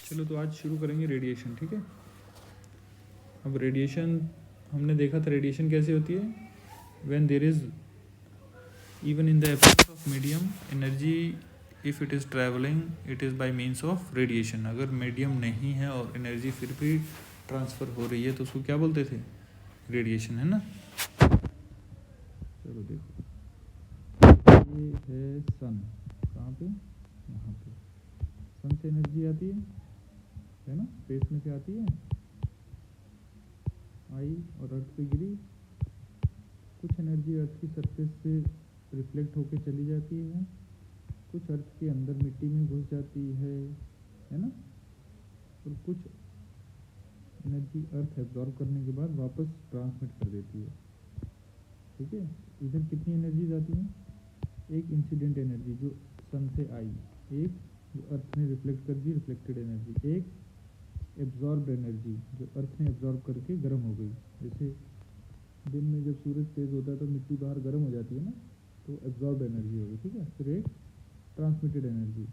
चलो तो आज शुरू करेंगे रेडिएशन, ठीक है। अब रेडिएशन हमने देखा था, रेडिएशन कैसे होती है, when there is even in the absence of medium energy if it is travelling it is by means of radiation. अगर मीडियम नहीं है और एनर्जी फिर भी ट्रांसफ़र हो रही है तो उसको क्या बोलते थे, रेडिएशन, है ना। चलो देखो, ये है सन, कहाँ पे, यहाँ पे। सन से एनर्जी आती है ना, स्पेस में से आती है, आई और अर्थ पे गिरी। कुछ एनर्जी अर्थ की सरफेस से रिफ्लेक्ट होके चली जाती है, कुछ अर्थ के अंदर मिट्टी में घुस जाती है ना, और कुछ एनर्जी अर्थ एब्जॉर्ब करने के बाद वापस ट्रांसमिट कर देती है, ठीक है। इधर कितनी एनर्जी जाती है, एक इंसिडेंट एनर्जी जो सन से आई, एक जो अर्थ ने रिफ्लेक्ट कर दी रिफ्लेक्टेड एनर्जी, एक एब्जॉर्ब्ड एनर्जी जो अर्थ ने एब्जॉर्ब करके गर्म हो गई। जैसे दिन में जब सूरज तेज होता है तो मिट्टी बाहर गर्म हो जाती है ना, तो एब्जॉर्ब्ड एनर्जी होगी, ठीक है। फिर एक ट्रांसमिटेड एनर्जी,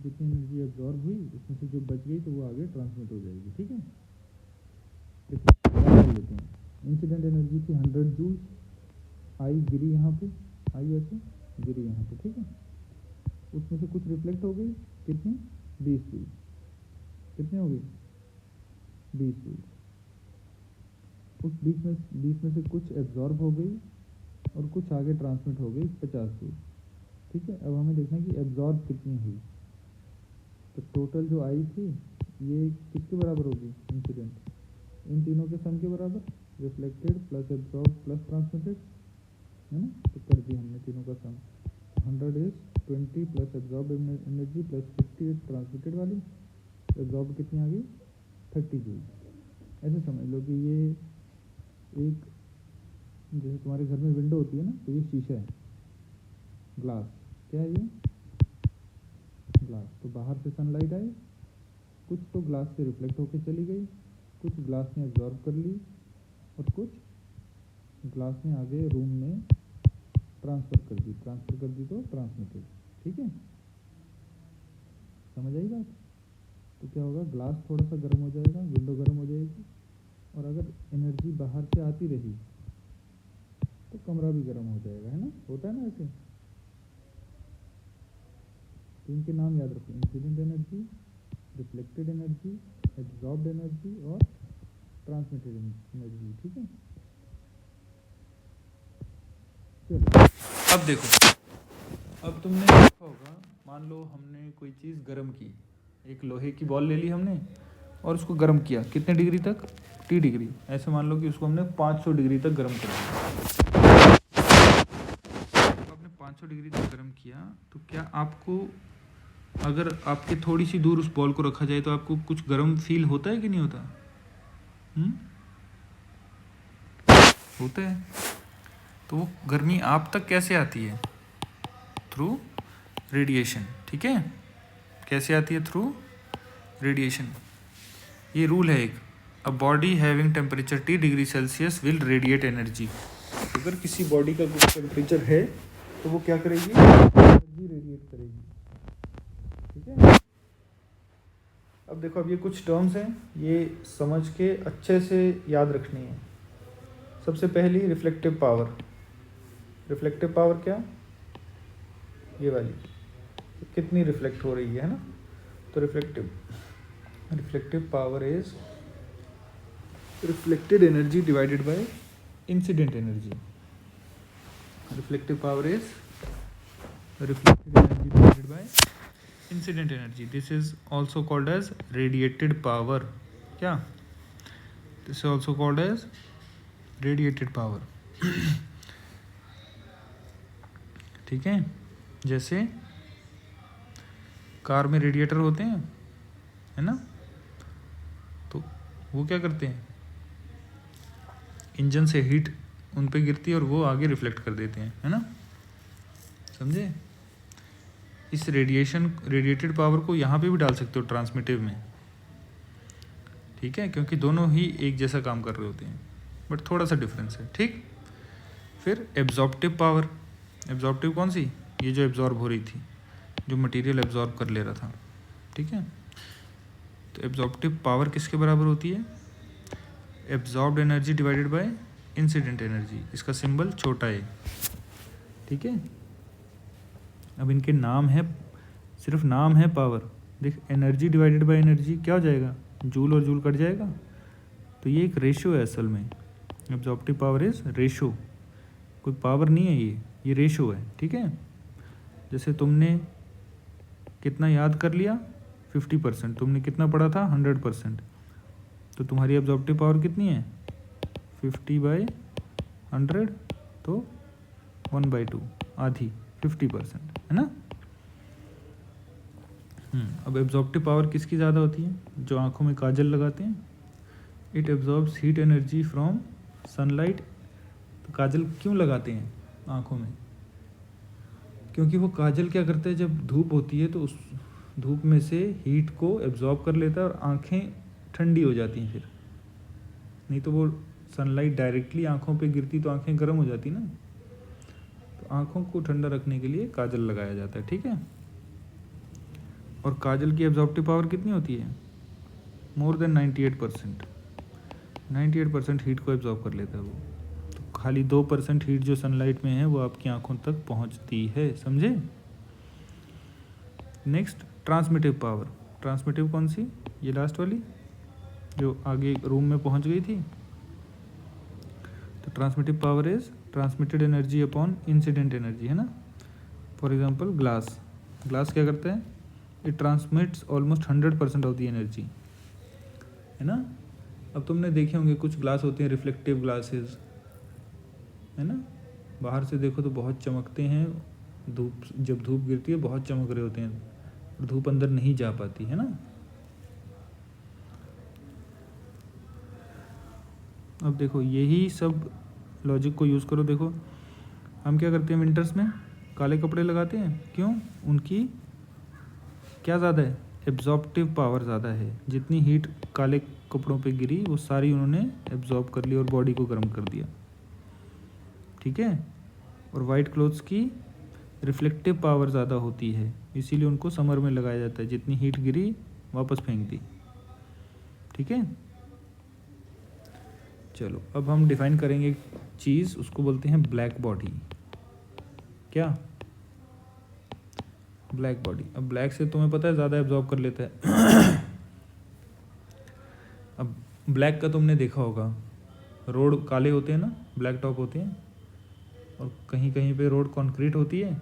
जितनी एनर्जी एब्जॉर्ब हुई उसमें से जो बच गई तो वो आगे ट्रांसमिट हो जाएगी, ठीक है। लेते हैं, इंसिडेंट एनर्जी थी 100 जूल, आई गिरी यहाँ पे, आई ऐसे गिरी यहाँ पे, ठीक है। उसमें से कुछ रिफ्लेक्ट हो गई, कितनी, 20 जूल। कितने हो गई, 20 जूल। उस 20 में से कुछ एब्जॉर्ब हो गई और कुछ आगे ट्रांसमिट हो गई, 50 जूल, ठीक है। अब हमें देखना है कि एब्जॉर्ब कितनी हुई। तो टोटल जो आई थी ये किसके बराबर होगी, इंसिडेंट, इन तीनों के सम के बराबर, reflected plus absorb plus transmitted, है ना। तो कर दी हमने तीनों का सम, 100 is 20 plus absorb energy plus 50 is transmitted वाली, एब्जॉर्ब कितनी आ गई, 30 जूल। ऐसे समझ लो कि ये एक, जैसे तुम्हारे घर में विंडो होती है ना, तो ये शीशा है, ग्लास, क्या है ये, ग्लास। तो बाहर से सनलाइट आई, कुछ तो ग्लास से रिफ्लेक्ट होके चली गई, कुछ ग्लास ने एब्जॉर्ब कर ली और कुछ ग्लास ने आगे रूम में ट्रांसफ़र कर दी तो ट्रांसमिटेड, ठीक है। समझ आई बात। तो क्या होगा, ग्लास थोड़ा सा गर्म हो जाएगा, विंडो गर्म हो जाएगी, और अगर एनर्जी बाहर से आती रही तो कमरा भी गर्म हो जाएगा, है ना, होता है ना ऐसे। तो इनके नाम याद रखो, incident energy, reflected energy, absorbed energy और ट्रांसमिटेड एनर्जी, ठीक है। चलो अब देखो, अब तुमने देखा होगा, मान लो हमने कोई चीज़ गर्म की, एक लोहे की बॉल ले ली हमने और उसको गर्म किया, कितने डिग्री तक, T डिग्री। ऐसे मान लो कि उसको हमने 500 डिग्री तक गर्म कर दिया। आपने 500 डिग्री तक गर्म किया तो क्या आपको, अगर आपके थोड़ी सी दूर उस बॉल को रखा जाए तो आपको कुछ गर्म फील होता है कि नहीं होता, होता है। तो वो गर्मी आप तक कैसे आती है, थ्रू रेडिएशन, ठीक है। कैसे आती है, थ्रू रेडिएशन। ये रूल है एक, a body having temperature T degree Celsius will radiate energy. अगर किसी बॉडी का कुछ टेम्परेचर है तो वो क्या करेगी, एनर्जी रेडिएट करेगी, ठीक है। अब देखो, अब ये कुछ टर्म्स हैं, ये समझ के अच्छे से याद रखनी है। सबसे पहली रिफ्लेक्टिव पावर। रिफ्लेक्टिव पावर क्या, ये वाली, कितनी रिफ्लेक्ट हो रही है ना। तो reflective power is reflected energy divided by incident energy. Reflective power is reflected energy divided by incident energy. This is also called as radiated power. क्या, this is also called as radiated power, ठीक है। जैसे car में radiator होते हैं, है ना, तो वो क्या करते हैं, इंजन से हीट उन पे गिरती है और वो आगे रिफ्लेक्ट कर देते हैं, है ना, समझे। इस रेडिएटेड पावर को यहाँ पे भी डाल सकते हो ट्रांसमिटिव में, ठीक है, क्योंकि दोनों ही एक जैसा काम कर रहे होते हैं, बट थोड़ा सा डिफरेंस है, ठीक। फिर एब्जॉर्प्टिव पावर। एब्जॉर्प्टिव कौन सी, ये जो एब्जॉर्ब हो रही थी, जो मटेरियल एब्जॉर्ब कर ले रहा था, ठीक है। तो एब्जॉर्प्टिव पावर किसके बराबर होती है? Absorbed energy divided by incident energy, इसका सिंबल छोटा है, ठीक है। अब इनके नाम है, सिर्फ नाम है पावर, देख एनर्जी डिवाइडेड बाय एनर्जी क्या हो जाएगा, जूल और जूल कट जाएगा, तो ये एक रेशो है असल में। एब्जॉर्प्टिव पावर इज रेशो, कोई पावर नहीं है ये रेशो है, ठीक है। जैसे तुमने कितना याद कर लिया 50%, तुमने कितना पढ़ा था 100%, तो तुम्हारी एब्जॉर्प्टिव पावर कितनी है 50/100, तो 1/2, आधी, 50%, है ना। अब एब्जॉर्प्टिव पावर किसकी ज़्यादा होती है? जो आँखों में काजल लगाते हैं। It absorbs heat energy from sunlight. तो काजल क्यों लगाते हैं आँखों में? क्योंकि वो काजल क्या करता है, जब धूप होती है तो उस धूप में से हीट को एब्जॉर्ब कर लेता है और आँखें ठंडी हो जाती हैं फिर। नहीं तो वो सनलाइट डायरेक्टली आँखों पे गिरती तो आँखें गर्म हो जाती ना। तो आँखों को ठंडा रखने के लिए काजल लगाया जाता है, ठीक है। और काजल की एब्जॉर्प्टिव पावर कितनी होती है? More than 98%। 98% हीट को एब्जॉर्ब कर लेता है वो। तो खाली 2% हीट जो सनलाइट में है वो आपकी आंखों तक पहुंचती है, समझे। Next ट्रांसमिटिव power. ट्रांसमिटिव कौन सी? ये लास्ट वाली जो आगे रूम में पहुंच गई थी। तो transmissive power is transmitted energy upon incident energy, है ना। फॉर एग्जांपल ग्लास क्या करता है? It transmits almost 100% of the energy, है ना। अब तुमने देखे होंगे कुछ ग्लास होते हैं रिफ्लेक्टिव ग्लासेस, है ना। बाहर से देखो तो बहुत चमकते हैं, धूप जब धूप गिरती है बहुत चमक रहे होते हैं और धूप अंदर नहीं जा पाती, है ना। अब देखो यही सब लॉजिक को यूज़ करो। देखो हम क्या करते हैं, विंटर्स में काले कपड़े लगाते हैं, क्यों? उनकी क्या ज़्यादा है? एब्जॉर्प्टिव पावर ज़्यादा है। जितनी हीट काले कपड़ों पे गिरी वो सारी उन्होंने एब्जॉर्ब कर ली और बॉडी को गर्म कर दिया, ठीक है। और वाइट क्लोथ्स की रिफ्लेक्टिव पावर ज़्यादा होती है, इसीलिए उनको समर में लगाया जाता है। जितनी हीट गिरी वापस फेंक दी, ठीक है। चलो अब हम डिफाइन करेंगे एक चीज़, उसको बोलते हैं ब्लैक बॉडी। क्या? Black body. अब ब्लैक से तुम्हें पता है ज़्यादा एब्जॉर्ब कर लेता है। अब ब्लैक का तुमने देखा होगा, रोड काले होते हैं ना, ब्लैक टॉप होते हैं, और कहीं कहीं पे रोड कंक्रीट होती है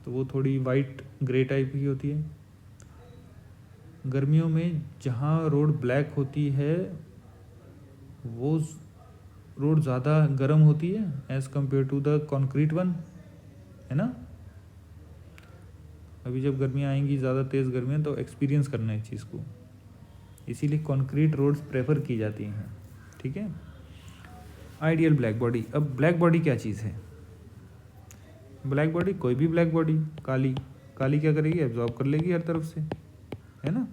तो वो थोड़ी वाइट ग्रे टाइप की होती है। गर्मियों में जहाँ रोड ब्लैक होती है वो रोड ज़्यादा गर्म होती है as compare to the concrete one, है ना। अभी जब गर्मियाँ आएंगी, ज़्यादा तेज़ गर्मियाँ, तो एक्सपीरियंस करना है इस चीज़ को, इसीलिए कंक्रीट रोड्स प्रेफर की जाती हैं, ठीक है। Ideal black body. अब ब्लैक बॉडी क्या चीज़ है? ब्लैक बॉडी कोई भी ब्लैक बॉडी, काली क्या करेगी? एब्जॉर्ब कर लेगी हर तरफ से, है ना।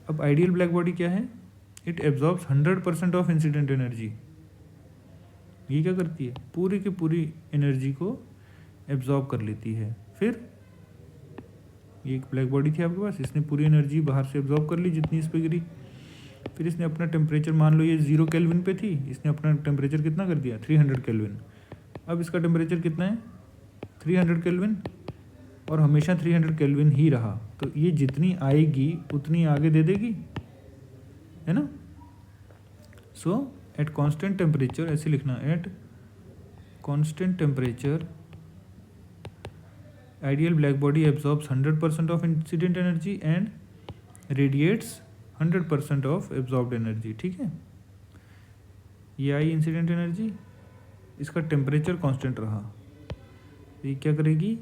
अब आइडियल ब्लैक बॉडी क्या है? It absorbs 100% of incident energy. ये क्या करती है? पूरी की पूरी एनर्जी को एब्जॉर्ब कर लेती है। फिर ये एक ब्लैक बॉडी थी आपके पास, इसने पूरी एनर्जी बाहर से एब्जॉर्ब कर ली जितनी इस पे गिरी। फिर इसने अपना टेम्परेचर, मान लो ये 0 केल्विन पे थी, इसने अपना टेम्परेचर कितना कर दिया? 300 केल्विन। अब इसका टेम्परेचर कितना है? 300 केल्विन, और हमेशा 300 केल्विन ही रहा। तो ये जितनी आएगी उतनी आगे दे देगी, है ना। सो एट कॉन्स्टेंट टेम्परेचर, ऐसे लिखना, at constant temperature ideal black body absorbs 100% of incident energy and radiates 100% of absorbed energy, ठीक है। ये आई इंसिडेंट एनर्जी, इसका टेम्परेचर कांस्टेंट रहा, ये क्या करेगी?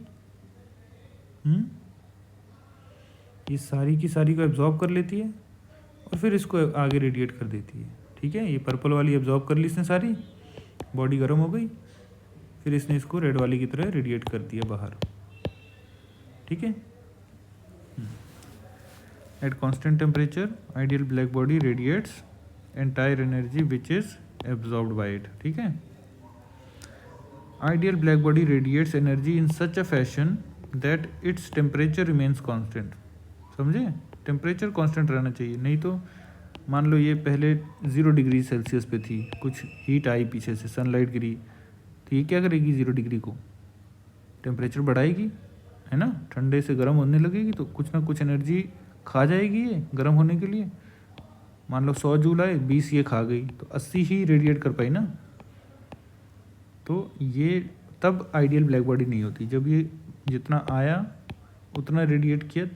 ये सारी की सारी को एब्जॉर्ब कर लेती है और फिर इसको आगे रेडिएट कर देती है, ठीक है। ये पर्पल वाली एब्जॉर्ब कर ली इसने सारी, बॉडी गर्म हो गई, फिर इसने इसको रेड वाली की तरह रेडिएट कर दिया बाहर, ठीक है। At constant temperature ideal black body radiates entire energy which is absorbed bye it, ठीक है। Ideal black body radiates energy in such a fashion that its temperature remains constant. समझे? टेम्परेचर कांस्टेंट रहना चाहिए, नहीं तो मान लो ये पहले 0 डिग्री सेल्सियस पे थी, कुछ हीट आई पीछे से, सनलाइट गिरी, तो ये क्या करेगी 0 डिग्री को, टेम्परेचर बढ़ाएगी, है ना, ठंडे से गर्म होने लगेगी, तो कुछ ना कुछ एनर्जी खा जाएगी ये गर्म होने के लिए। मान लो 100 जूल आए, 20 ये खा गई, तो 80 ही रेडिएट कर पाई ना। तो ये तब आइडियल ब्लैक बॉडी नहीं होती, जब ये जितना आया उतना रेडिएट किया,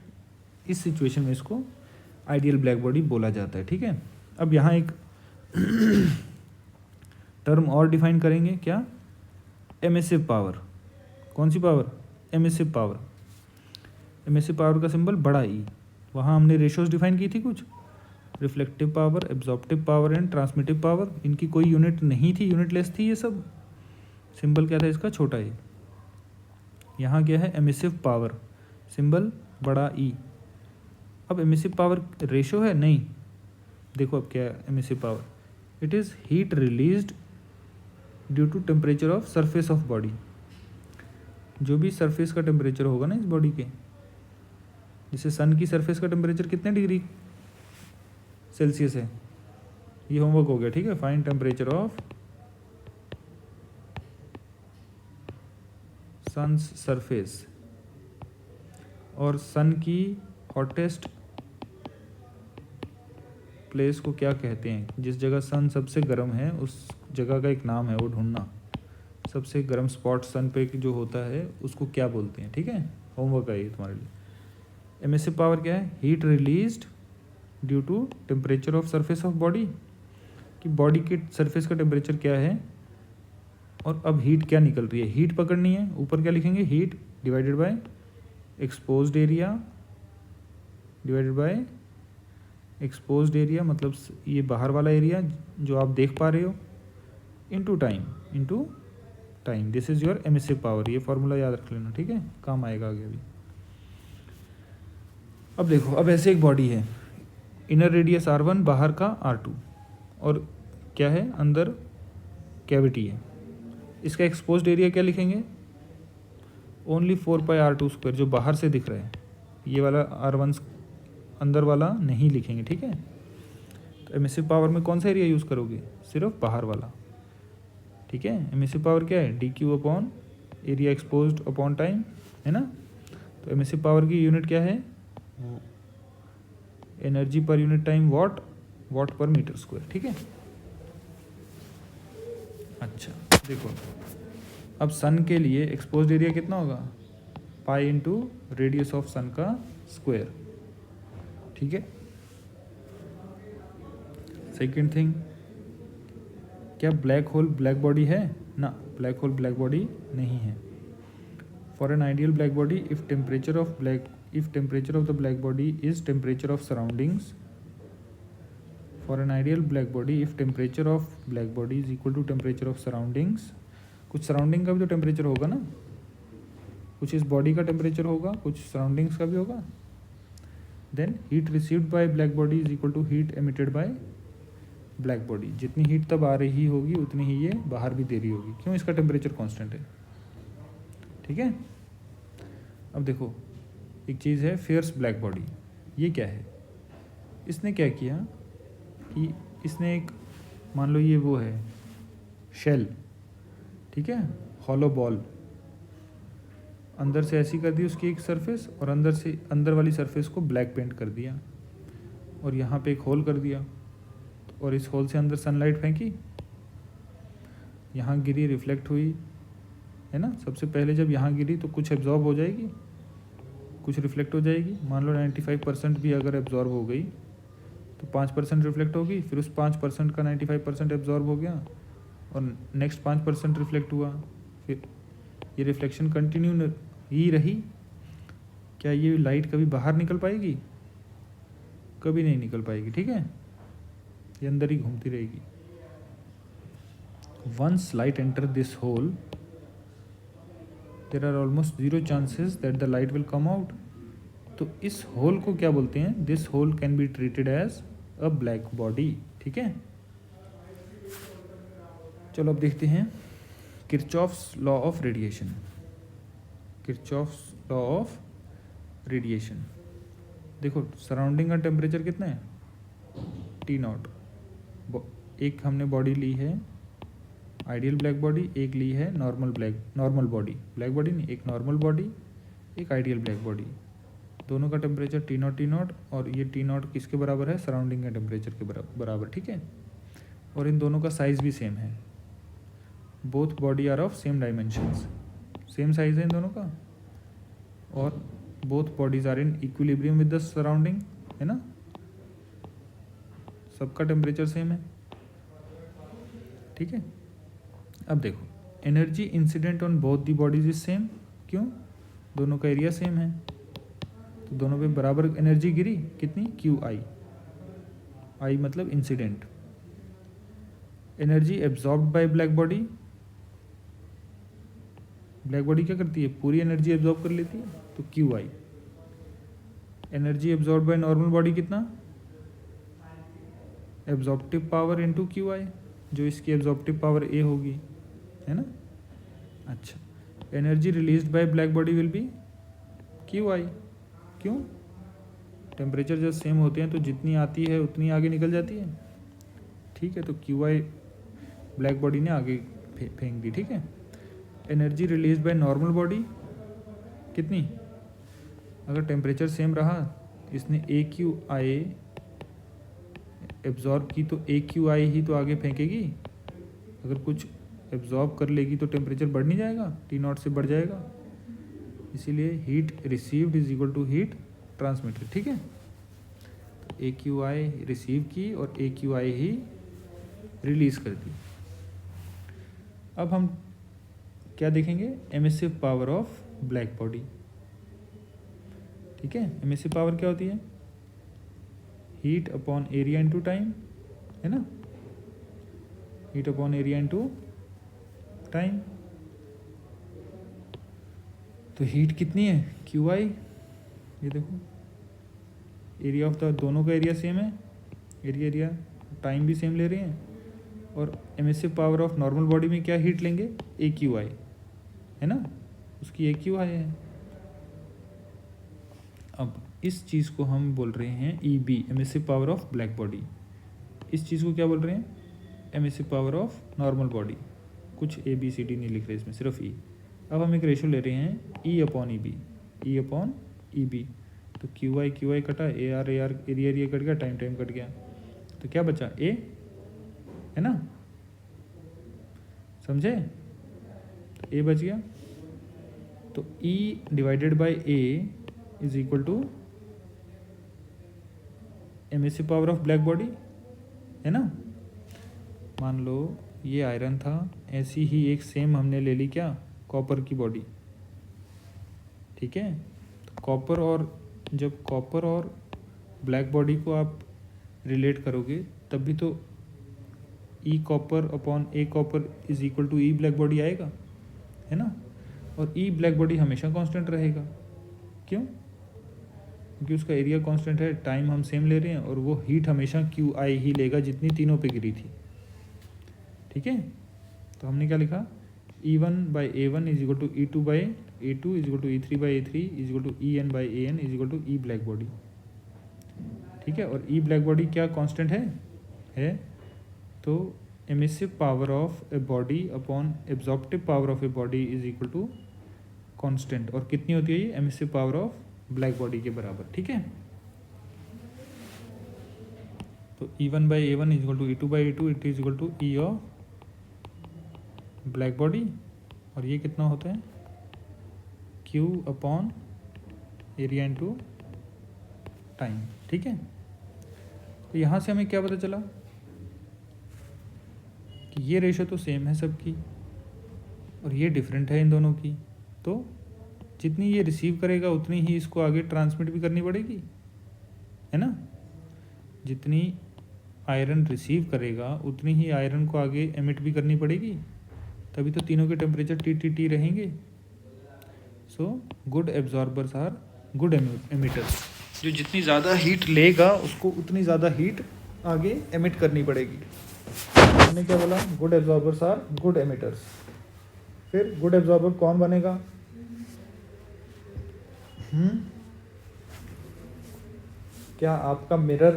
इस सिचुएशन में इसको आइडियल ब्लैक बॉडी बोला जाता है। ठीक है, अब यहाँ एक टर्म और डिफाइन करेंगे, क्या, एमिसिव पावर। कौन सी पावर, एमिसिव पावर। एमिसिव पावर का सिंबल बड़ा ई। वहाँ हमने रेशियोज डिफाइन की थी कुछ, reflective power, absorptive power and transmissive power. इनकी कोई यूनिट नहीं थी, यूनिटलेस थी ये सब। सिंबल क्या था इसका, छोटा ई। यहाँ क्या है, एमिसिव पावर, सिंबल बड़ा ई। अब एमिसिव पावर रेशियो है, नहीं, देखो अब क्या है emissive power, it is heat released due to temperature of surface of body. जो भी सरफेस का टेम्परेचर होगा ना इस बॉडी के, जैसे सन की सरफेस का टेम्परेचर कितने डिग्री सेल्सियस है, ये होमवर्क हो गया। ठीक है, find temperature of sun's surface, और सन की हॉटेस्ट प्लेस को क्या कहते हैं, जिस जगह सन सबसे गर्म है उस जगह का एक नाम है, वो ढूंढना। सबसे गर्म स्पॉट सन पे जो होता है उसको क्या बोलते हैं। ठीक है, होमवर्क है ये तुम्हारे लिए। एमिसिव पावर क्या है, heat released due to temperature of surface of body, कि बॉडी के सरफेस का टेम्परेचर क्या है और अब हीट क्या निकल रही है, हीट पकड़नी है। ऊपर क्या लिखेंगे, heat divided by exposed area, divided by exposed area मतलब ये बाहर वाला एरिया जो आप देख पा रहे हो, into time, this is your emissive power. ये फॉर्मूला याद रख लेना, ठीक है, काम आएगा आगे भी। अब देखो, अब ऐसे एक बॉडी है, इनर रेडियस R1, बाहर का R2, और क्या है, अंदर कैविटी है। इसका एक्सपोज्ड एरिया क्या लिखेंगे, ओनली 4πr², जो बाहर से दिख रहा है, ये वाला R1 अंदर वाला नहीं लिखेंगे। ठीक है, तो एमिसिव पावर में कौन सा एरिया यूज़ करोगे, सिर्फ बाहर वाला। ठीक है, एमिसिव पावर क्या है, dQ upon area exposed upon time, है ना। तो एमिसिव पावर की यूनिट क्या है, energy per unit time what पर मीटर स्क्वायर। ठीक है, अच्छा देखो, अब सन के लिए एक्सपोज्ड एरिया कितना होगा, pi into radius of sun का स्क्वायर। ठीक है, सेकेंड थिंग, क्या ब्लैक होल ब्लैक बॉडी है ना, ब्लैक होल ब्लैक बॉडी नहीं है। For an ideal black body, if temperature of the black body is temperature of surroundings, for an ideal black body if temperature of black body is equal to temperature of surroundings, कुछ surrounding का भी तो temperature होगा ना, कुछ इस body का temperature होगा, कुछ सराउंडिंग्स का भी होगा। Then heat received by black body is equal to heat emitted by black body, जितनी हीट तब आ रही होगी उतनी ही ये बाहर भी दे रही होगी, क्यों, इसका टेम्परेचर कांस्टेंट है। ठीक है, अब देखो एक चीज़ है फियर्स ब्लैक बॉडी, ये क्या है, इसने क्या किया कि इसने एक, मान लो ये वो है शेल, ठीक है, हॉलो बॉल, अंदर से ऐसी कर दी उसकी एक सरफेस, और अंदर वाली सरफेस को ब्लैक पेंट कर दिया, और यहाँ पे एक होल कर दिया, और इस होल से अंदर सनलाइट फेंकी, यहाँ गिरी, रिफ्लेक्ट हुई, है ना। सबसे पहले जब यहाँ गिरी तो कुछ एब्जॉर्ब हो जाएगी, कुछ रिफ्लेक्ट हो जाएगी। मान लो 95% भी अगर एब्जॉर्ब हो गई तो 5% रिफ्लेक्ट होगी, फिर उस 5% का 95% एब्जॉर्ब हो गया, और नेक्स्ट 5% रिफ्लेक्ट हुआ, फिर ये रिफ्लेक्शन कंटिन्यू ही रही। क्या ये लाइट कभी बाहर निकल पाएगी, कभी नहीं निकल पाएगी। ठीक है, ये अंदर ही घूमती रहेगी। Once light enter this hole, there are almost 0 chances that the light will come out. तो इस होल को क्या बोलते हैं, this hole can be treated as a black body. ठीक है, चलो अब देखते हैं Kirchhoff's law of radiation. Kirchhoff's law of radiation, देखो सराउंडिंग का टेम्परेचर कितना है T0। एक हमने बॉडी ली है आइडियल ब्लैक बॉडी, एक ली है नॉर्मल बॉडी, ब्लैक बॉडी नहीं, एक नॉर्मल बॉडी, एक आइडियल ब्लैक बॉडी। दोनों का टेम्परेचर T0 और ये T0 किसके बराबर है, सराउंडिंग के टेम्परेचर के बराबर, ठीक है। और इन दोनों का साइज़ भी सेम है, both body are of same dimensions, same size है इन दोनों का, और both bodies are in equilibrium with the surrounding, है ना, सबका टेम्परेचर सेम है, ठीक है। अब देखो energy incident on both the bodies is same, क्यों, दोनों का एरिया सेम है, तो दोनों पे बराबर एनर्जी गिरी, कितनी, QI, I मतलब incident. Energy absorbed bye black body, black body क्या करती है, पूरी एनर्जी एब्जॉर्ब कर लेती है, तो QI। Energy absorb by normal body कितना, एब्जॉर्प्टिव पावर इनटू QI, जो इसकी एब्जॉर्प्टिव पावर A होगी, है ना। अच्छा, energy released by black body will be QI, क्यों, टेम्परेचर जब सेम होते हैं तो जितनी आती है उतनी आगे निकल जाती है, ठीक है, तो QI ब्लैक बॉडी ने आगे फेंक दी, ठीक है। Energy release by normal body कितनी, अगर टेम्परेचर सेम रहा, इसने AQI एब्जॉर्ब की तो AQI ही तो आगे फेंकेगी, अगर कुछ एब्जॉर्ब कर लेगी तो टेम्परेचर बढ़ नहीं जाएगा, T0 से बढ़ जाएगा, इसीलिए heat received is equal to heat transmitted, ठीक है। तो AQI रिसीव की और AQI ही रिलीज कर दी। अब हम क्या देखेंगे, emissive power of black body, ठीक है। एमिसिव पावर क्या होती है, heat upon area into time, है ना, heat upon area into time. तो हीट कितनी है, QI, ये देखो एरिया ऑफ द, दोनों का एरिया सेम है, एरिया टाइम भी सेम ले रहे हैं, और emissive power of normal body में क्या हीट लेंगे, AQI, है ना, उसकी AQI है। अब इस चीज़ को हम बोल रहे हैं EB, emissive power of black body. इस चीज़ को क्या बोल रहे हैं, emissive power of normal body. कुछ ABCD नहीं लिख रहे इसमें, सिर्फ E। अब हम एक रेशो ले रहे हैं E अपॉन EB, तो QI कटा, AR एरिया कट गया, टाइम कट गया, तो क्या बचा, A, है ना, समझे, तो A बच गया, तो E divided by A is equal to emissive power of black body, है ना। मान लो ये आयरन था, ऐसी ही एक सेम हमने ले ली क्या, कॉपर की बॉडी, ठीक है। तो कॉपर और ब्लैक बॉडी को आप रिलेट करोगे तब भी तो E copper upon A copper is equal to E black body आएगा, है ना। और E ब्लैक बॉडी हमेशा कांस्टेंट रहेगा, क्यों, क्योंकि उसका एरिया कांस्टेंट है, टाइम हम सेम ले रहे हैं, और वो हीट हमेशा QI ही लेगा जितनी तीनों पे गिरी थी, ठीक है। तो हमने क्या लिखा, E1 by A1 is equal to E2 by A2 is equal to E3 by A3 is equal to EN by AN is equal to E black body, ठीक है। और E ब्लैक बॉडी क्या कांस्टेंट है, तो emissive power of a body upon absorptive power of a body is equal to constant, और कितनी होती है ये, emissive power of black body के बराबर, ठीक है। तो E1 by A1 is equal to E2 by A2 it is equal to E of black body, और ये कितना होता है, Q upon area into time, ठीक है। तो यहाँ से हमें क्या पता चला कि ये रेशो तो सेम है सबकी, और ये डिफरेंट है इन दोनों की, तो जितनी ये रिसीव करेगा उतनी ही इसको आगे ट्रांसमिट भी करनी पड़ेगी, है ना। जितनी आयरन रिसीव करेगा उतनी ही आयरन को आगे एमिट भी करनी पड़ेगी, तभी तो तीनों के टेम्परेचर T रहेंगे। So good absorbers are good emitters, जो जितनी ज़्यादा हीट लेगा उसको उतनी ज़्यादा हीट आगे एमिट करनी पड़ेगी। हमने क्या बोला, good absorbers are good emitters. फिर गुड एब्जॉर्बर कौन बनेगा, क्या आपका मिरर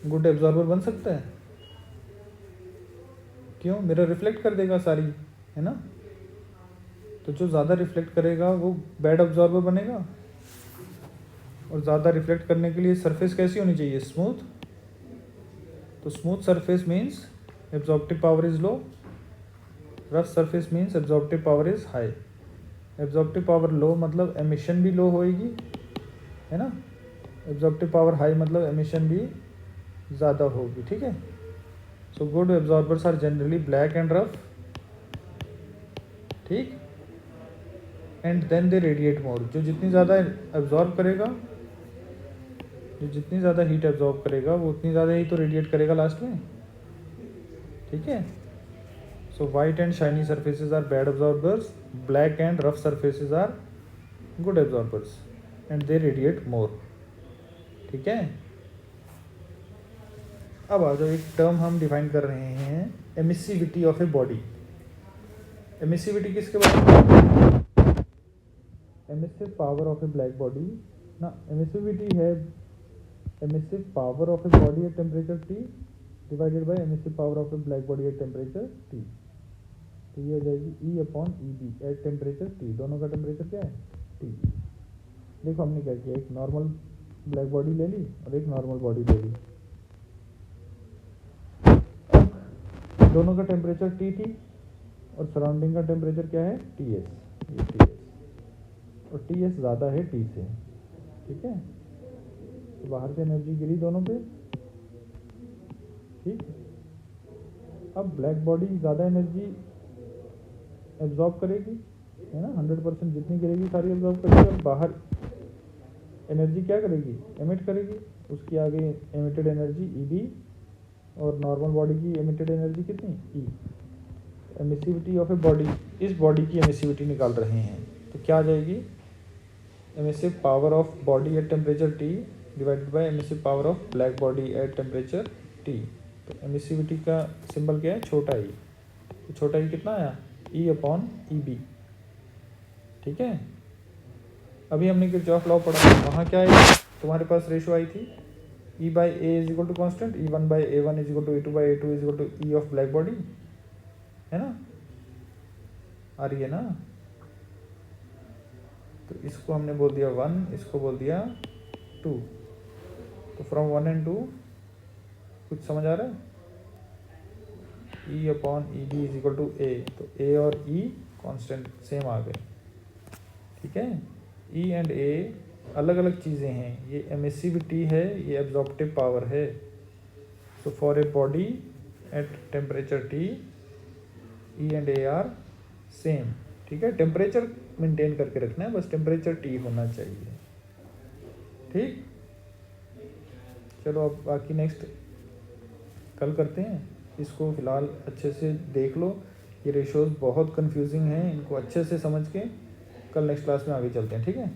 गुड एब्जॉर्बर बन सकता है? क्यों? मिरर रिफ्लेक्ट कर देगा सारी, है ना? तो जो ज़्यादा रिफ्लेक्ट करेगा वो बैड एब्जॉर्बर बनेगा। और ज़्यादा रिफ्लेक्ट करने के लिए सरफेस कैसी होनी चाहिए? स्मूथ। तो smooth surface means absorptive power is low, rough surface means absorptive power is high. Absorptive power low मतलब एमिशन भी लो होएगी, है ना? एब्जॉर्प्टिव पावर हाई मतलब एमिशन भी ज़्यादा होगी, ठीक है? So good absorbers are generally black and rough, ठीक, and then they radiate more. जो जितनी ज़्यादा एब्जॉर्ब करेगा, जो जितनी ज़्यादा हीट एब्जॉर्ब करेगा वो उतनी ज़्यादा ही तो रेडिएट करेगा लास्ट में, ठीक है? So white and shiny surfaces are bad absorbers, black and rough surfaces are good absorbers and they radiate more, ठीक है? अब आ जाओ, एक टर्म हम डिफाइन कर रहे हैं, emissivity of a body. Emissivity किसके बारे में? Emissive power of A black body ना। एमिसिविटी है emissive power of a body at temperature T divided by emissive power of A black body at temperature T। तो ये हो जाएगी E/EB eight temperature T। दोनों का टेम्परेचर क्या है? T। देखो हमने क्या किया, एक नॉर्मल ब्लैक बॉडी ले ली और एक नॉर्मल बॉडी ले ली। दोनों का टेम्परेचर T थी और सराउंडिंग का टेम्परेचर क्या है? TS। ये TS और TS ज़्यादा है T से, ठीक है? तो बाहर से एनर्जी गिरी दोनों पे, ठीक। अब ब्लैक बॉडी ज़्यादा एनर्जी एब्जॉर्ब करेगी, है ना? 100% जितनी गिरेगी सारी एब्जॉर्ब करेगी। और बाहर एनर्जी क्या करेगी? एमिट करेगी। उसकी आगे एमिटेड एनर्जी EB और नॉर्मल बॉडी की एमिटेड एनर्जी कितनी? E। Emissivity of a body, इस बॉडी की एमिसिविटी निकाल रहे हैं तो क्या आ जाएगी? Emissive power of body at temperature T divided by emissive power of black body at temperature T। तो एमिसिविटी का सिंबल क्या है? छोटा ई। तो छोटा ई कितना आया? E/EB, ठीक है? अभी हमने किरचॉफ लॉ पढ़ा, वहाँ क्या है? तुम्हारे पास रेशो आई थी E/A is equal to constant, E1/A1 is equal to E2/A2 is equal to E of black body, है ना? आ रही है ना? तो इसको हमने बोल दिया 1, इसको बोल दिया 2। तो फ्रॉम 1 and 2 कुछ समझ आ रहा है? E/EB is equal to A। तो A और E कांस्टेंट सेम आ गए, ठीक है? E एंड A अलग अलग चीज़ें हैं। ये एमिसिविटी है, ये एब्जॉर्प्टिव पावर है। So for a body at temperature T E and A are same, ठीक है? टेम्परेचर मेंटेन करके रखना है, बस टेम्परेचर T होना चाहिए, ठीक। चलो अब बाकी नेक्स्ट कल करते हैं। इसको फ़िलहाल अच्छे से देख लो, ये रेशोज़ बहुत कंफ्यूजिंग हैं, इनको अच्छे से समझ के कल नेक्स्ट क्लास में आगे चलते हैं, ठीक है?